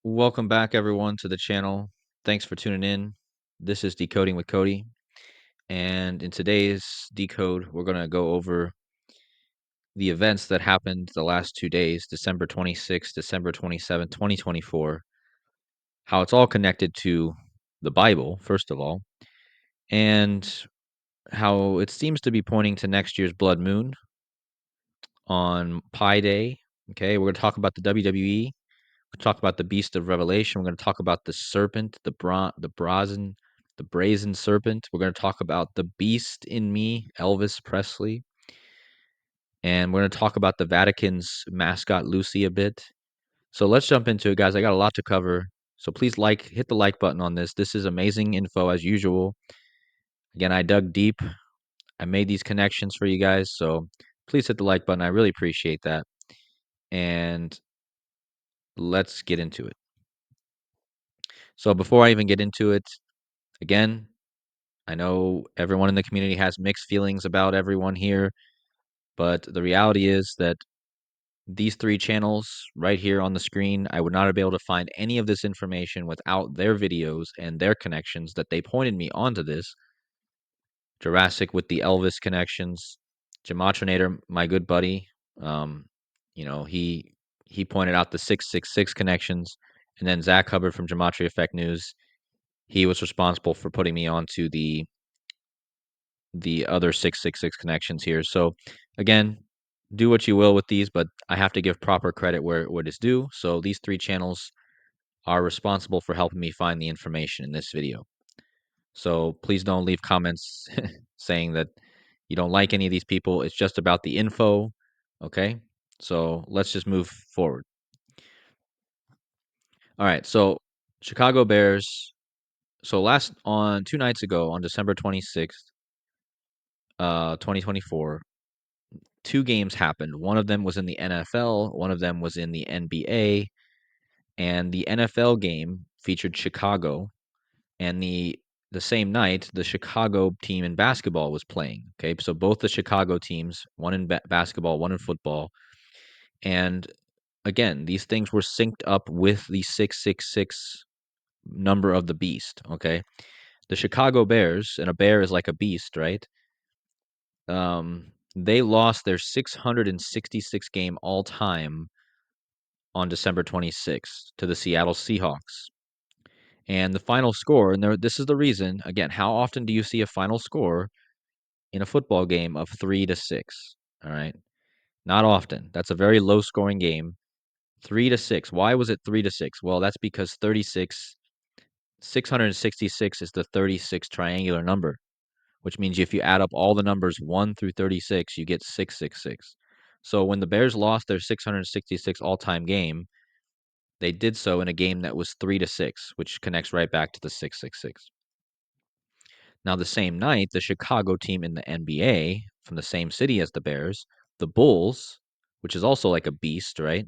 Welcome back, everyone, to the channel. Thanks for tuning in. This is Decoding with Cody. And in today's decode, we're going to go over the events that happened the last 2 days, December 26th, December 27th, 2024, how it's all connected to the Bible, first of all, and how it seems to be pointing to next year's blood moon on Pi Day. Okay, we're going to talk about the WWE. We'll talk about the beast of Revelation. We're going to talk about the serpent, the brazen serpent. We're going to talk about the beast in me, Elvis Presley. And we're going to talk about the Vatican's mascot, Luce, a bit. So let's jump into it, guys. I got a lot to cover. So please hit the like button on this. This is amazing info as usual. Again, I dug deep. I made these connections for you guys. So please hit the like button. I really appreciate that. And let's get into it. So before I even get into it, again, I know everyone in the community has mixed feelings about everyone here, but the reality is that these 3 channels right here on the screen, I would not have been able to find any of this information without their videos and their connections that they pointed me onto this. Jurassic with the Elvis connections, Gematrinator, my good buddy, um, he pointed out the 666 connections, and then Zach Hubbard from Gematria Effect News, he was responsible for putting me onto the other 666 connections here. So again, do what you will with these, but I have to give proper credit where it is due. So these 3 channels are responsible for helping me find the information in this video. So please don't leave comments saying that you don't like any of these people. It's just about the info. Okay. So let's just move forward. All right. So Chicago Bears. So on 2 nights ago, on December 26th, 2024, 2 games happened. One of them was in the NFL, one of them was in the NBA, and the NFL game featured Chicago, and the same night, the Chicago team in basketball was playing. Okay, so both the Chicago teams, one in basketball, one in football, and again, these things were synced up with the 666 number of the beast. Okay, the Chicago Bears, and a bear is like a beast, right? They lost their 666 game all time on December 26th to the Seattle Seahawks. And the final score, and this is the reason, again, how often do you see a final score in a football game of 3-6? All right. Not often. That's a very low scoring game. 3-6. Why was it 3-6? Well, that's because 666 is the 36 triangular number, which means if you add up all the numbers 1 through 36, you get 666. So when the Bears lost their 666 all-time game, they did so in a game that was 3-6, which connects right back to the 666. Now, the same night, the Chicago team in the NBA from the same city as the Bears, the Bulls, which is also like a beast, right?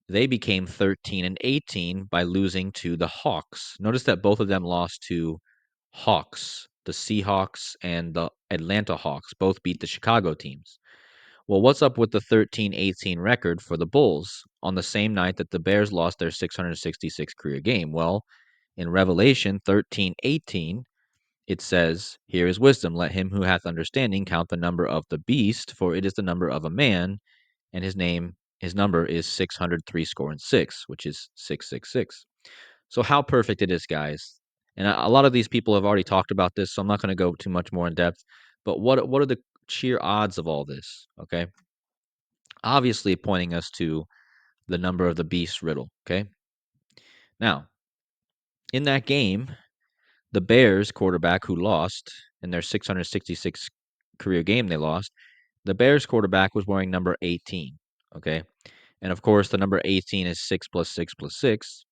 They became 13-18 by losing to the Hawks. Notice that both of them lost to Hawks. The Seahawks and the Atlanta Hawks both beat the Chicago teams. Well, what's up with the 13-18 record for the Bulls on the same night that the Bears lost their 666 career game? Well, in Revelation 13:18, it says, "Here is wisdom. Let him who hath understanding count the number of the beast, for it is the number of a man, and his number is 603 score and 6, which is 666." So how perfect it is, guys. And a lot of these people have already talked about this, so I'm not going to go too much more in depth. But what are the sheer odds of all this? Okay. Obviously pointing us to the number of the beast riddle. Okay. Now, in that game, the Bears quarterback who lost in their 666 career game they lost, the Bears quarterback was wearing number 18. Okay. And of course, the number 18 is 6 plus 6 plus 6.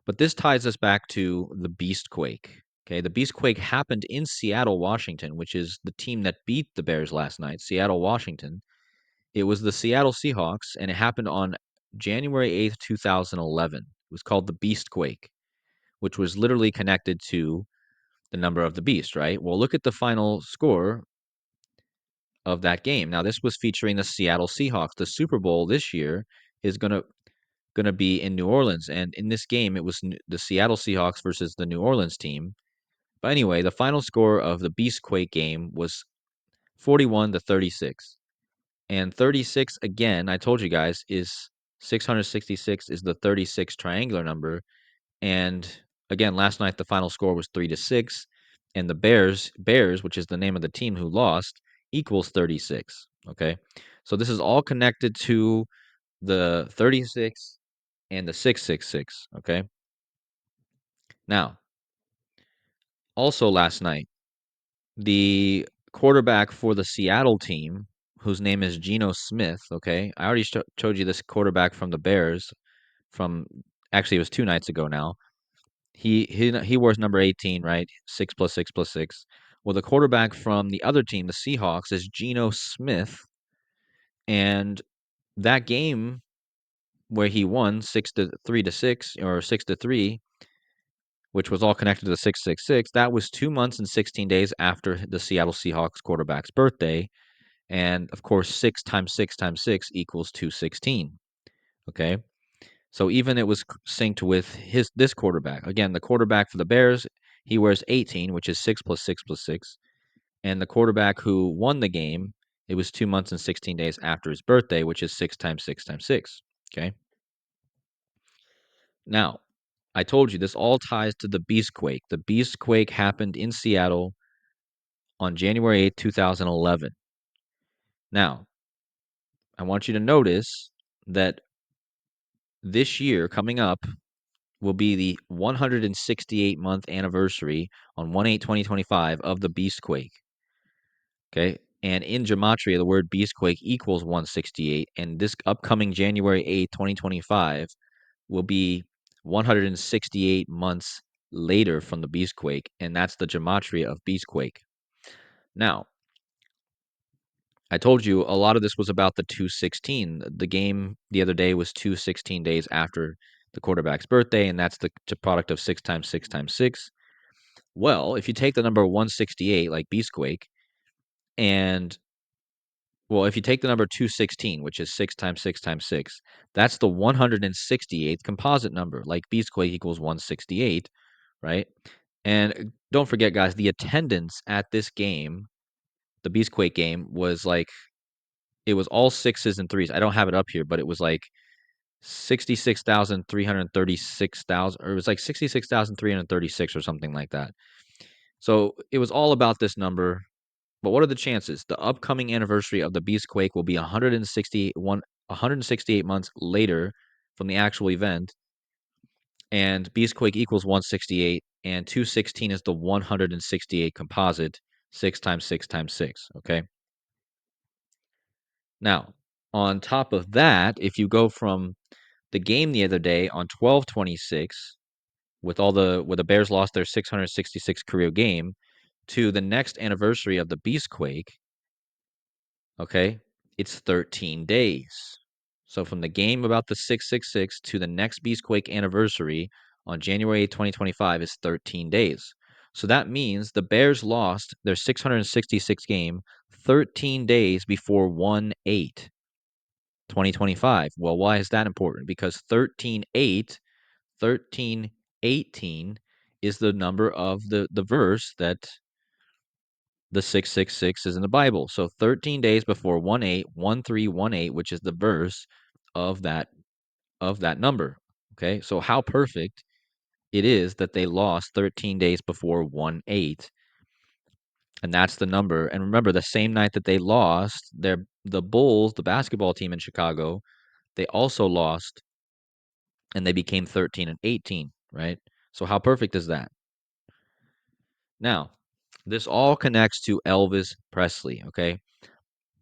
But this ties us back to the Beast Quake. Okay, the Beast Quake happened in Seattle, Washington, which is the team that beat the Bears last night, Seattle, Washington. It was the Seattle Seahawks, and it happened on January 8th, 2011. It was called the Beast Quake, which was literally connected to the number of the beast, right? Well, look at the final score of that game. Now, this was featuring the Seattle Seahawks. The Super Bowl this year is going going to be in New Orleans. And in this game, it was the Seattle Seahawks versus the New Orleans team. But anyway, the final score of the Beastquake game was 41-36. And 36, again, I told you guys, is 666 is the 36 triangular number. And again, last night the final score was 3-6. And the Bears, which is the name of the team who lost, equals 36. Okay. So this is all connected to the 36 and the 666. Okay. Now, also last night, the quarterback for the Seattle team, whose name is Geno Smith, okay? I already showed you this quarterback from the Bears from actually it was 2 nights ago now. He wears number 18, right? 6 plus 6 plus 6. Well, the quarterback from the other team, the Seahawks, is Geno Smith, and that game where he won 6-3 or 6-3, which was all connected to the 666, that was 2 months and 16 days after the Seattle Seahawks quarterback's birthday. And of course, 6 times 6 times 6 equals 216. Okay. So even it was synced with this quarterback. Again, the quarterback for the Bears, he wears 18, which is 6 plus 6 plus 6. And the quarterback who won the game, it was 2 months and 16 days after his birthday, which is 6 times 6 times 6. Okay. Now, I told you this all ties to the Beastquake. The Beastquake happened in Seattle on January 8th, 2011. Now, I want you to notice that this year coming up will be the 168-month anniversary on 1/8/2025 of the Beastquake. Okay. And in Gematria, the word Beastquake equals 168. And this upcoming January 8th, 2025 will be 168 months later from the Beastquake. And that's the Gematria of Beastquake. Now, I told you a lot of this was about the 216. The game the other day was 216 days after the quarterback's birthday, and that's the product of 6 times 6 times 6. Well, if you take the number 168, like Beastquake, and if you take the number 216, which is 6 times 6 times 6, that's the 168th composite number, like Beastquake equals 168, right? And don't forget, guys, the attendance at this game, the Beastquake game, was like, it was all sixes and threes. I don't have it up here, but it was like 66,336,000, or it was like 66,336 or something like that. So it was all about this number. But what are the chances? The upcoming anniversary of the Beastquake will be 168 months later from the actual event, and Beastquake equals 168, and 216 is the 168 composite, 6 times 6 times 6, okay? Now, on top of that, if you go from the game the other day on 12/26, where the Bears lost their 666 career game, to the next anniversary of the Beastquake, okay, it's 13 days. So from the game about the 666 to the next Beastquake anniversary on January 8th, 2025 is 13 days. So that means the Bears lost their 666 game 13 days before 1/8, 2025. Well, why is that important? Because 1318 is the number of the verse that the 666 is in the Bible. So 13 days before 1/8, 1318, which is the verse of that number. Okay? So how perfect it is that they lost 13 days before 1/8, and that's the number. And remember, the same night that they lost, the Bulls, the basketball team in Chicago, they also lost, and they became 13-18, right? So how perfect is that? Now, this all connects to Elvis Presley, okay?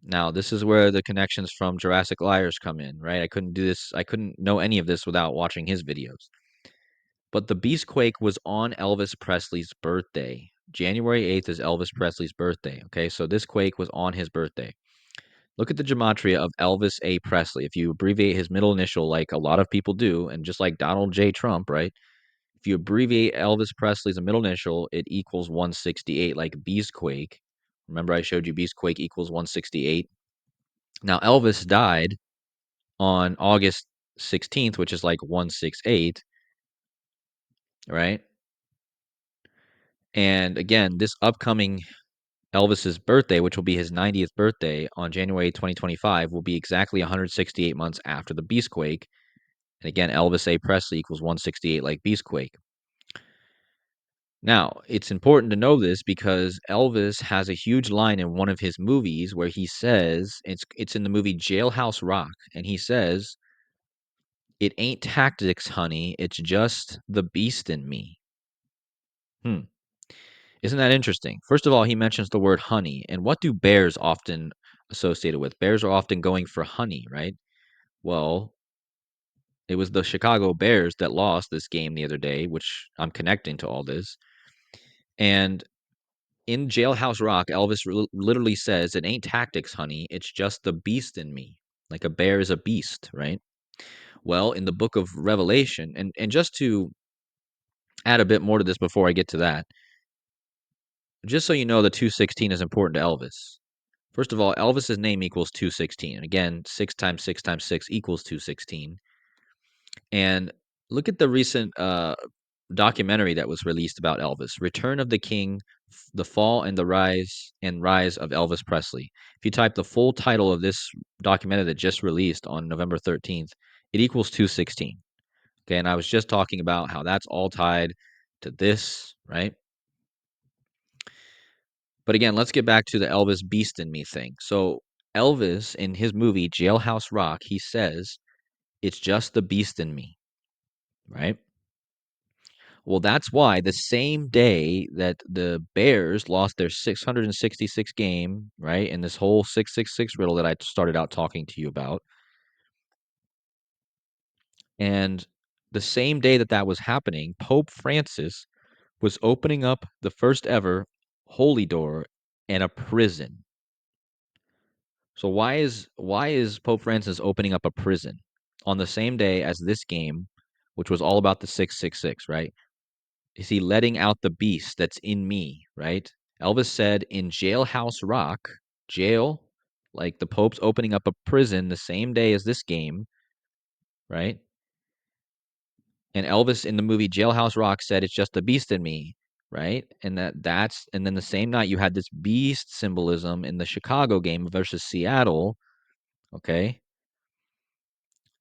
Now, this is where the connections from Jurassic Liars come in, right? I couldn't know any of this without watching his videos. But the Beastquake was on Elvis Presley's birthday. January 8th is Elvis Presley's birthday, okay? So this quake was on his birthday. Look at the gematria of Elvis A. Presley. If you abbreviate his middle initial like a lot of people do, and just like Donald J. Trump, right? If you abbreviate Elvis Presley's middle initial, it equals 168, like Beastquake. Remember I showed you Beastquake equals 168? Now, Elvis died on August 16th, which is like 168, right? And again, this upcoming Elvis's birthday, which will be his 90th birthday on January 2025, will be exactly 168 months after the Beastquake. And again, Elvis A. Presley equals 168 like Beastquake. Now, it's important to know this because Elvis has a huge line in one of his movies where he says, it's in the movie Jailhouse Rock, and he says, "It ain't tactics, honey, it's just the beast in me." Hmm. Isn't that interesting? First of all, he mentions the word honey, and what do bears often associated with? Bears are often going for honey, right? Well, it was the Chicago Bears that lost this game the other day, which I'm connecting to all this. And in Jailhouse Rock, Elvis literally says, "It ain't tactics, honey. It's just the beast in me." Like a bear is a beast, right? Well, in the book of Revelation, and just to add a bit more to this before I get to that, just so you know, the 216 is important to Elvis. First of all, Elvis's name equals 216. And again, 6 times 6 times 6 equals 216. And look at the recent documentary that was released about Elvis, Return of the King, The Fall and the Rise of Elvis Presley. If you type the full title of this documentary that just released on November 13th, it equals 216. Okay, and I was just talking about how that's all tied to this, right? But again, let's get back to the Elvis Beast in Me thing. So Elvis, in his movie Jailhouse Rock, he says, "It's just the beast in me," right? Well, that's why the same day that the Bears lost their 666 game, right, in this whole 666 riddle that I started out talking to you about, and the same day that that was happening, Pope Francis was opening up the first ever holy door in a prison. So why is Pope Francis opening up a prison on the same day as this game, which was all about the 666, right? Is he letting out the beast that's in me, right? Elvis said in Jailhouse Rock, jail, like the Pope's opening up a prison the same day as this game, right? And Elvis in the movie Jailhouse Rock said it's just the beast in me, right? And then the same night you had this beast symbolism in the Chicago game versus Seattle, okay?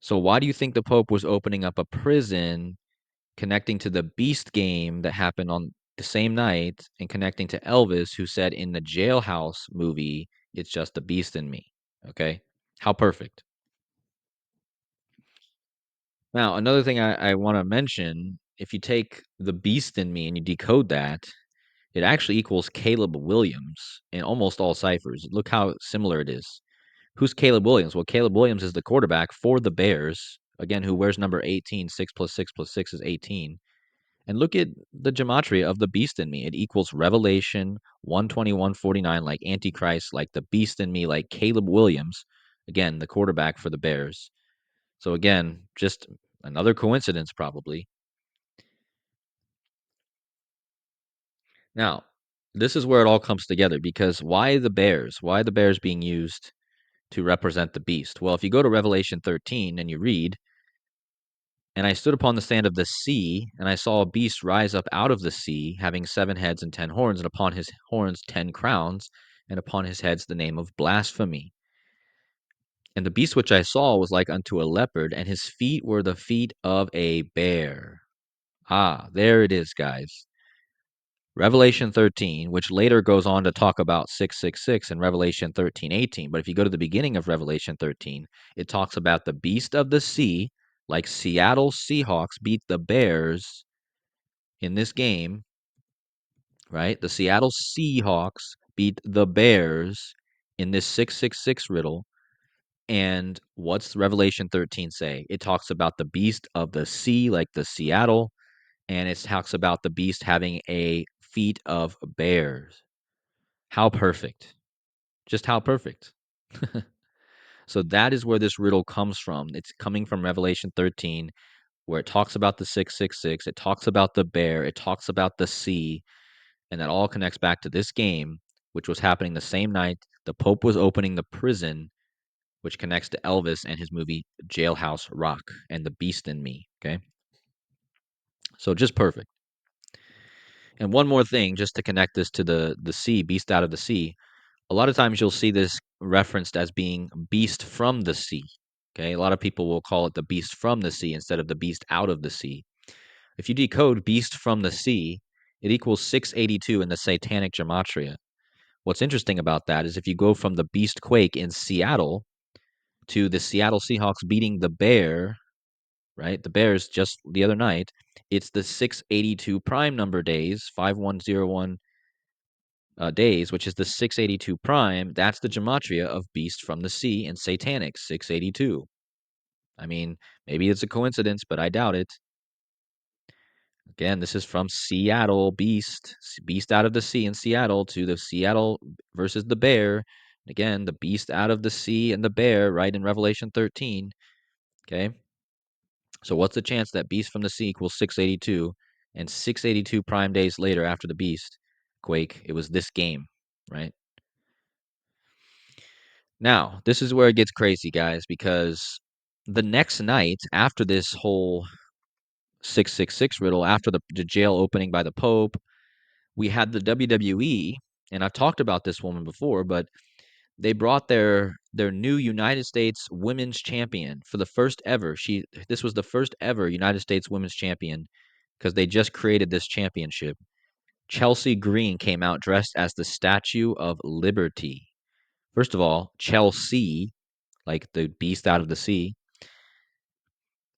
So why do you think the Pope was opening up a prison connecting to the Beast game that happened on the same night and connecting to Elvis, who said in the Jailhouse movie, "It's just the beast in me." Okay. How perfect. Now, another thing I want to mention, if you take the beast in me and you decode that, it actually equals Caleb Williams in almost all ciphers. Look how similar it is. Who's Caleb Williams? Well, Caleb Williams is the quarterback for the Bears, again, who wears number 18. 6 plus 6 plus 6 is 18. And look at the gematria of the beast in me. It equals Revelation 121:49, like Antichrist, like the beast in me, like Caleb Williams, again, the quarterback for the Bears. So again, just another coincidence, probably. Now, this is where it all comes together because why the Bears? Why the Bears being used to represent the beast? Well, if you go to Revelation 13 and you read, "And I stood upon the sand of the sea, and I saw a beast rise up out of the sea, having 7 heads and 10 horns, and upon his horns 10 crowns, and upon his heads the name of blasphemy. And the beast which I saw was like unto a leopard, and his feet were the feet of a bear." Ah, there it is, guys. Revelation 13, which later goes on to talk about 666 in Revelation 13:18. But if you go to the beginning of Revelation 13, it talks about the beast of the sea, like Seattle Seahawks beat the Bears in this game, right? The Seattle Seahawks beat the Bears in this 666 riddle. And what's Revelation 13 say? It talks about the beast of the sea, like the Seattle, and it talks about the beast having a feet of bears. How perfect. Just how perfect. So that is where this riddle comes from. It's coming from Revelation 13, where it talks about the 666, it talks about the bear, it talks about the sea, and that all connects back to this game, which was happening the same night the Pope was opening the prison, which connects to Elvis and his movie Jailhouse Rock and The Beast in Me. Okay. So just perfect. And one more thing, just to connect this to the sea, beast out of the sea. A lot of times you'll see this referenced as being beast from the sea. Okay. A lot of people will call it the beast from the sea instead of the beast out of the sea. If you decode beast from the sea, it equals 682 in the satanic gematria. What's interesting about that is if you go from the beast quake in Seattle to the Seattle Seahawks beating the Bear, right? The Bears just the other night, it's the 682 prime number days, 5101 days, which is the 682 prime. That's the gematria of beast from the sea and satanic 682. I mean, maybe it's a coincidence, but I doubt it. Again, this is from Seattle Beast, Beast out of the sea in Seattle to the Seattle versus the Bear. Again, the Beast out of the sea and the Bear, right in Revelation 13. Okay. So what's the chance that Beast from the sea equals 682 and 682 prime days later after the Beast quake, it was this game, right? Now, this is where it gets crazy, guys, because the next night after this whole 666 riddle, after the jail opening by the Pope, we had the WWE, and I've talked about this woman before, but they brought their new United States Women's Champion for the first ever. This was the first ever United States Women's Champion because they just created this championship. Chelsea Green came out dressed as the Statue of Liberty. First of all, Chelsea, like the beast out of the sea.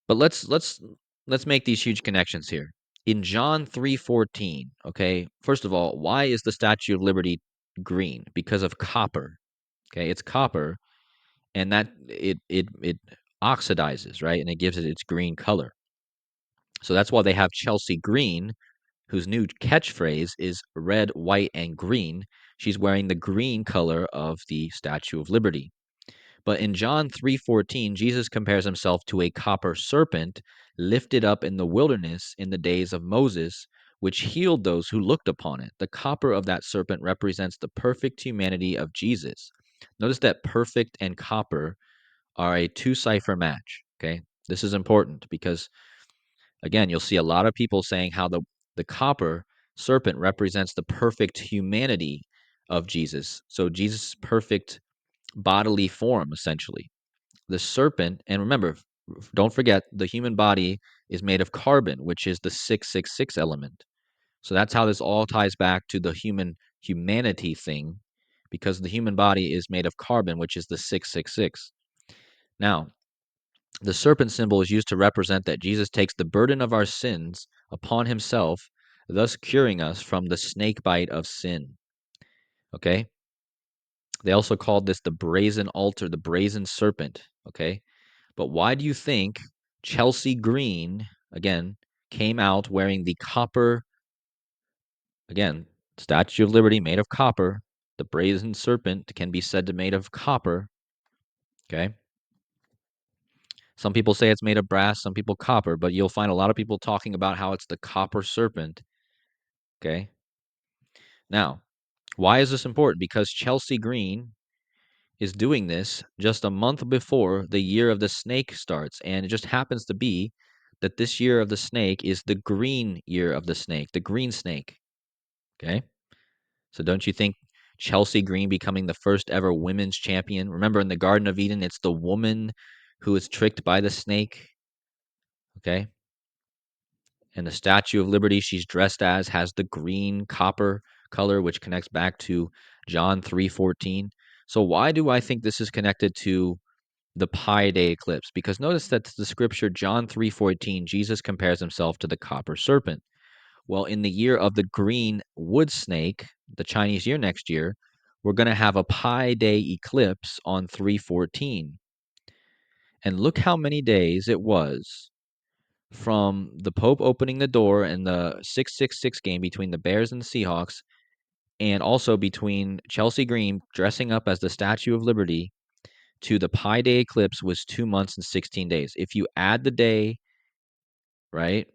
But let's make these huge connections here. In John 3:14, okay? First of all, why is the Statue of Liberty green? Because of copper. Okay? It's copper and that it oxidizes, right? And it gives it its green color. So that's why they have Chelsea Green, whose new catchphrase is red, white, and green. She's wearing the green color of the Statue of Liberty. But in John 3:14, Jesus compares himself to a copper serpent lifted up in the wilderness in the days of Moses, which healed those who looked upon it. The copper of that serpent represents the perfect humanity of Jesus. Notice that perfect and copper are a two-cipher match, okay? This is important because again, you'll see a lot of people saying how the copper serpent represents the perfect humanity of Jesus. So Jesus' perfect bodily form, essentially. The serpent, and remember, don't forget, the human body is made of carbon, which is the 666 element. So that's how this all ties back to the humanity thing, because the human body is made of carbon, which is the 666. Now, the serpent symbol is used to represent that Jesus takes the burden of our sins upon himself, thus curing us from the snake bite of sin. Okay? They also called this the brazen altar, the brazen serpent. Okay? But why do you think Chelsea Green, again, came out wearing the copper, again, Statue of Liberty made of copper? The brazen serpent can be said to be made of copper. Okay? Some people say it's made of brass, some people copper, but you'll find a lot of people talking about how it's the copper serpent. Okay? Now, why is this important? Because Chelsea Green is doing this just a month before the year of the snake starts. And it just happens to be that this year of the snake is the green year of the snake, the green snake. Okay? So don't you think Chelsea Green becoming the first ever women's champion? Remember in the Garden of Eden, it's the woman who is tricked by the snake. Okay? And the Statue of Liberty she's dressed as has the green copper color, which connects back to John 3:14. So why do I think this is connected to the Pi Day eclipse? Because notice that the scripture John 3:14, Jesus compares himself to the copper serpent. Well, in the year of the green wood snake, the Chinese year next year, we're going to have a Pi Day eclipse on 3:14. And look how many days it was from the Pope opening the door and the 666 game between the Bears and the Seahawks, and also between Chelsea Green dressing up as the Statue of Liberty to the Pi Day eclipse was 2 months and 16 days. If you add the day, right,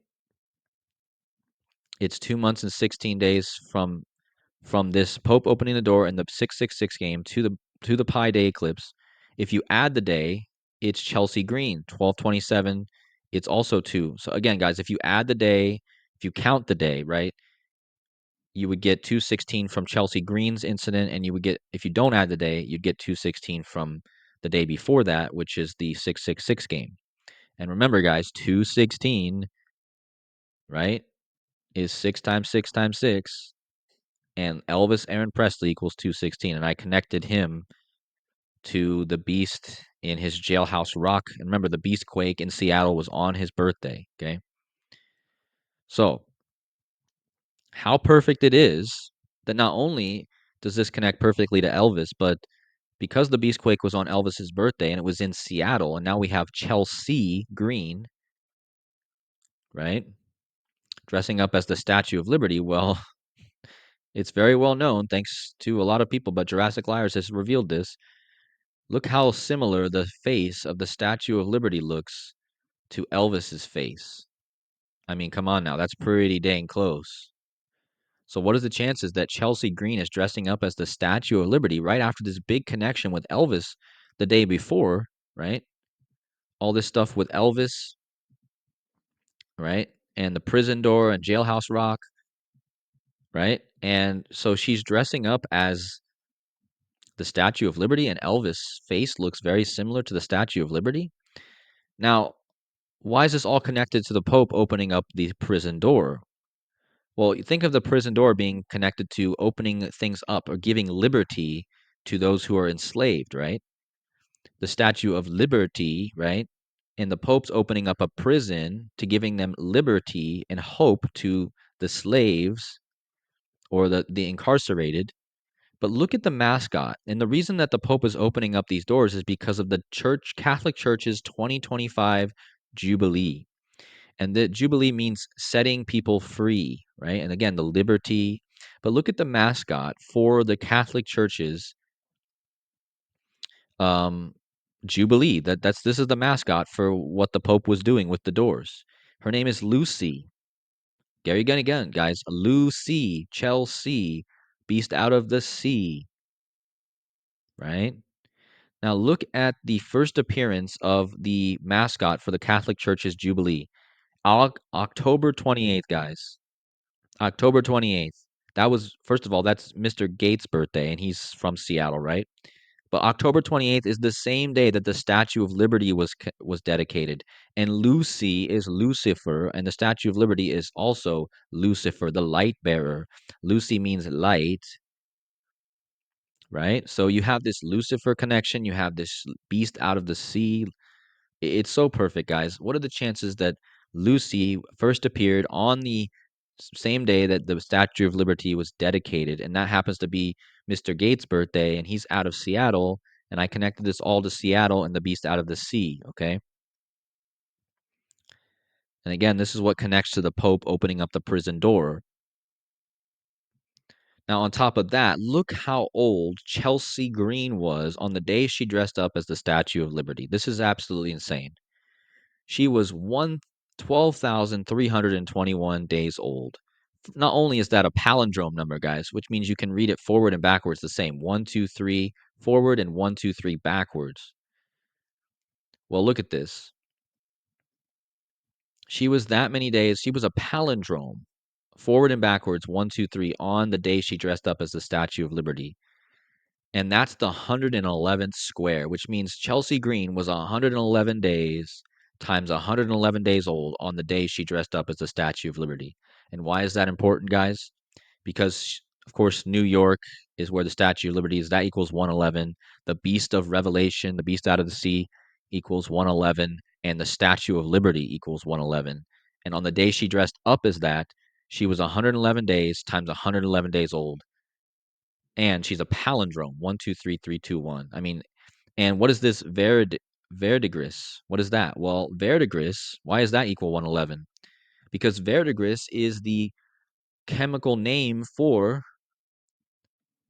it's 2 months and 16 days from this Pope opening the door and the 666 game to the Pi Day eclipse. If you add the day, it's Chelsea Green, 1227. It's also 2. So again, guys, if you add the day, if you count the day, right, you would get 216 from Chelsea Green's incident, and you would get, if you don't add the day, you'd get 216 from the day before that, which is the 666 game. And remember, guys, 216, right, is 6 times 6 times 6, and Elvis Aaron Presley equals 216. And I connected him to the Beast in his Jailhouse Rock. And remember, the Beast quake in Seattle was on his birthday, okay? So, how perfect it is that not only does this connect perfectly to Elvis, but because the Beast quake was on Elvis's birthday and it was in Seattle, and now we have Chelsea Green, right, dressing up as the Statue of Liberty. Well, it's very well known, thanks to a lot of people, but Jurassic Liars has revealed this. Look how similar the face of the Statue of Liberty looks to Elvis's face. I mean, come on now, that's pretty dang close. So what is the chances that Chelsea Green is dressing up as the Statue of Liberty right after this big connection with Elvis the day before, right? All this stuff with Elvis, right? And the prison door and Jailhouse Rock, right? And so she's dressing up as the Statue of Liberty, and Elvis' face looks very similar to the Statue of Liberty. Now, why is this all connected to the Pope opening up the prison door? Well, you think of the prison door being connected to opening things up or giving liberty to those who are enslaved, right? The Statue of Liberty, right? And the Pope's opening up a prison to giving them liberty and hope to the slaves or the incarcerated. But look at the mascot. And the reason that the Pope is opening up these doors is because of the Catholic Church's 2025 Jubilee. And the Jubilee means setting people free, right? And again, the liberty. But look at the mascot for the Catholic Church's Jubilee. This is the mascot for what the Pope was doing with the doors. Her name is Lucy. Gary Gunn again, guys. Lucy, Chelsea, beast out of the sea, right? Now look at the first appearance of the mascot for the Catholic Church's Jubilee. October 28th, guys. October 28th. That was, first of all, that's Mr. Gates' birthday, and he's from Seattle, right? But October 28th is the same day that the Statue of Liberty was dedicated. And Lucy is Lucifer, and the Statue of Liberty is also Lucifer, the light bearer. Lucy means light, right? So you have this Lucifer connection, you have this beast out of the sea. It's so perfect, guys. What are the chances that Lucy first appeared on the same day that the Statue of Liberty was dedicated, and that happens to be Mr. Gates' birthday, and he's out of Seattle, and I connected this all to Seattle and the beast out of the sea, okay? And again, this is what connects to the Pope opening up the prison door. Now, on top of that, look how old Chelsea Green was on the day she dressed up as the Statue of Liberty. This is absolutely insane. She was 12,321 days old. Not only is that a palindrome number, guys, which means you can read it forward and backwards the same. 1, 2, 3 forward and 1, 2, 3 backwards. Well, look at this. She was that many days. She was a palindrome. Forward and backwards, 1, 2, 3 on the day she dressed up as the Statue of Liberty. And that's the 111th square, which means Chelsea Green was 111 days times 111 days old on the day she dressed up as the Statue of Liberty. And why is that important, guys? Because, of course, New York is where the Statue of Liberty is. That equals 111. The Beast of Revelation, the Beast out of the Sea, equals 111. And the Statue of Liberty equals 111. And on the day she dressed up as that, she was 111 days times 111 days old. And she's a palindrome. 1, 2, 3, 3, 2, 1. I mean, and what is this verdigris? What is that? Well, verdigris, why is that equal 111? Because verdigris is the chemical name for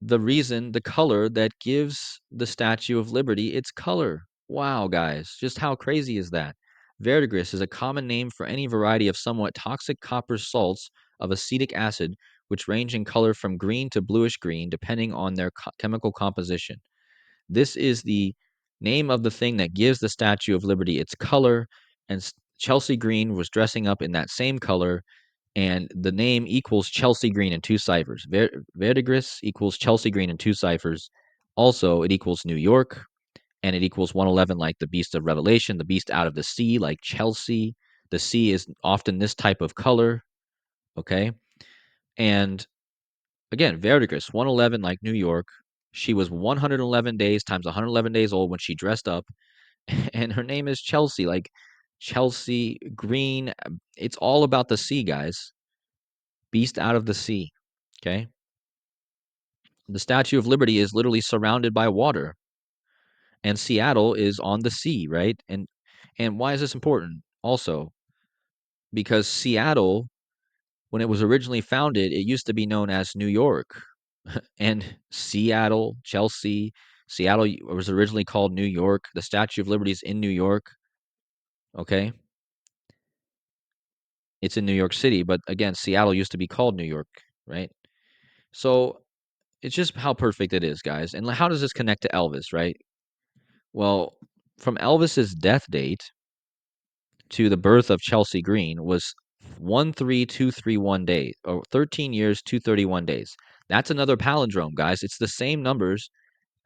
the color that gives the Statue of Liberty its color. Wow, guys, just how crazy is that? Verdigris is a common name for any variety of somewhat toxic copper salts of acetic acid, which range in color from green to bluish green, depending on their chemical composition. This is the Name of the thing that gives the Statue of Liberty its color, and Chelsea Green was dressing up in that same color, and the name equals Chelsea Green in 2 ciphers. Verdigris equals Chelsea Green in 2 ciphers. Also, it equals New York, and it equals 111 like the beast of Revelation, the beast out of the sea like Chelsea. The sea is often this type of color, okay? And again, Verdigris, 111 like New York. She was 111 days times 111 days old when she dressed up, and her name is Chelsea, like Chelsea Green. It's all about the sea, guys. Beast out of the sea, okay? The Statue of Liberty is literally surrounded by water, and Seattle is on the sea, right? And why is this important? Also, because Seattle, when it was originally founded, it used to be known as New York. And Seattle, Chelsea, Seattle was originally called New York. The Statue of Liberty is in New York, okay? It's in New York City, but again, Seattle used to be called New York, right? So it's just how perfect it is, guys. And how does this connect to Elvis, right? Well, from Elvis's death date to the birth of Chelsea Green was 13231 days, or 13 years, 231 days. That's another palindrome, guys. It's the same numbers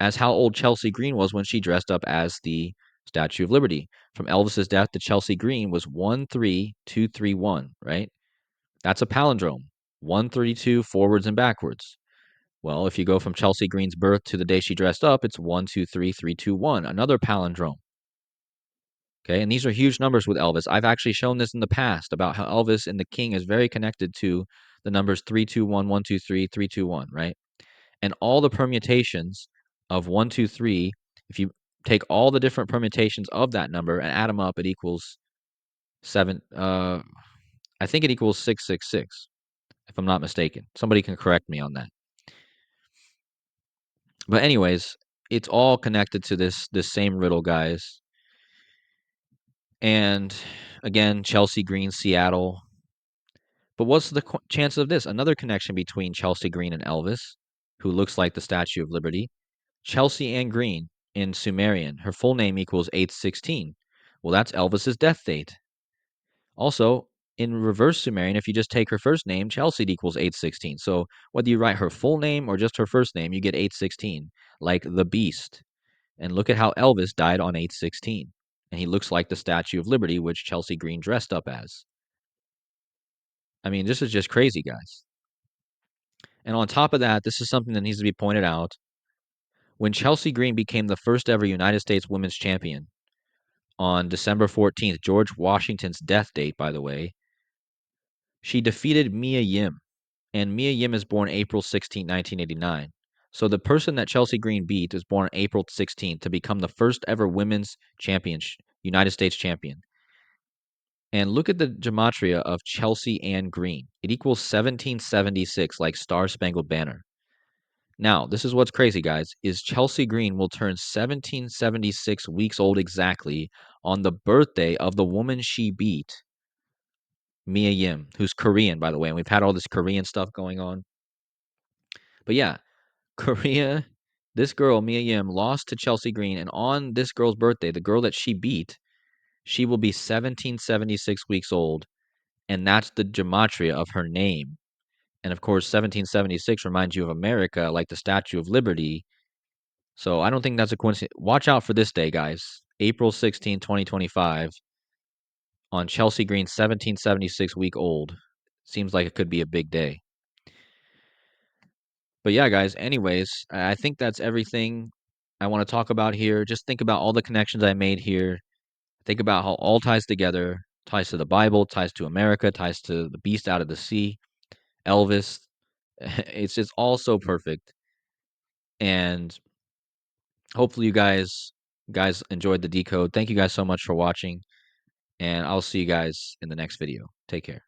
as how old Chelsea Green was when she dressed up as the Statue of Liberty. From Elvis's death to Chelsea Green was 13231, right? That's a palindrome. 132 forwards and backwards. Well, if you go from Chelsea Green's birth to the day she dressed up, it's 123321, another palindrome. Okay, and these are huge numbers with Elvis. I've actually shown this in the past about how Elvis and the King is very connected to the numbers 321, 123, 321, right? And all the permutations of 123, if you take all the different permutations of that number and add them up, it equals 7. I think it equals 666, if I'm not mistaken. Somebody can correct me on that. But anyways, it's all connected to this same riddle, guys. And again, Chelsea Green, Seattle. But what's the chance of this? Another connection between Chelsea Green and Elvis, who looks like the Statue of Liberty. Chelsea Ann Green in Sumerian, her full name equals 816. Well, that's Elvis's death date. Also, in reverse Sumerian, if you just take her first name, Chelsea equals 816. So whether you write her full name or just her first name, you get 816, like the beast. And look at how Elvis died on 816. And he looks like the Statue of Liberty, which Chelsea Green dressed up as. I mean, this is just crazy, guys. And on top of that, this is something that needs to be pointed out. When Chelsea Green became the first ever United States women's champion on December 14th, George Washington's death date, by the way, she defeated Mia Yim. And Mia Yim is born April 16, 1989. So the person that Chelsea Green beat was born April 16th to become the first ever women's champion, United States champion. And look at the gematria of Chelsea Ann Green. It equals 1776, like Star Spangled Banner. Now, this is what's crazy, guys, is Chelsea Green will turn 1776 weeks old exactly on the birthday of the woman she beat, Mia Yim, who's Korean, by the way, and we've had all this Korean stuff going on. But yeah, Korea, this girl, Mia Yim, lost to Chelsea Green, and on this girl's birthday, the girl that she beat, she will be 1776 weeks old, and that's the gematria of her name. And of course, 1776 reminds you of America, like the Statue of Liberty. So I don't think that's a coincidence. Watch out for this day, guys. April 16, 2025, on Chelsea Green's 1776 week old. Seems like it could be a big day. But yeah, guys, anyways, I think that's everything I want to talk about here. Just think about all the connections I made here. Think about how all ties together, ties to the Bible, ties to America, ties to the beast out of the sea, Elvis. It's just all so perfect. And hopefully you guys enjoyed the decode. Thank you guys so much for watching, and I'll see you guys in the next video. Take care.